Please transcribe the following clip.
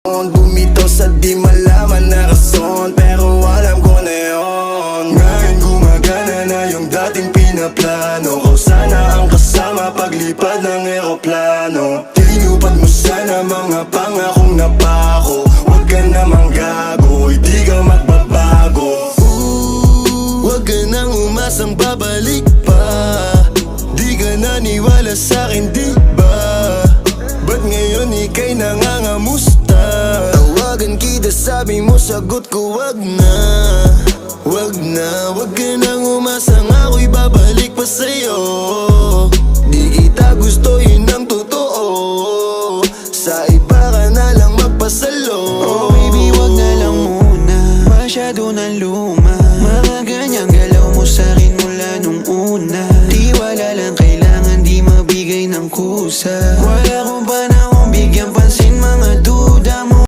Bumitaw sa di malaman na rason, pero alam ko na yun. Ngayon gumagana na yung dating pinaplano ko. Sana ang kasama paglipad ng eroplano. Tinupad mo sana mga pangakong napako. Huwag ka namang gago, hindi ka magbabago. Huwag ka nang umasang babalik pa. Di ka naniwala sa'kin, di ba? Ba't ngayon ika'y nangangamusta? Tawagan kita, sabi mo, sagot ko wag na. Wag na, wag ka nang umasang ako'y babalik pa sa'yo.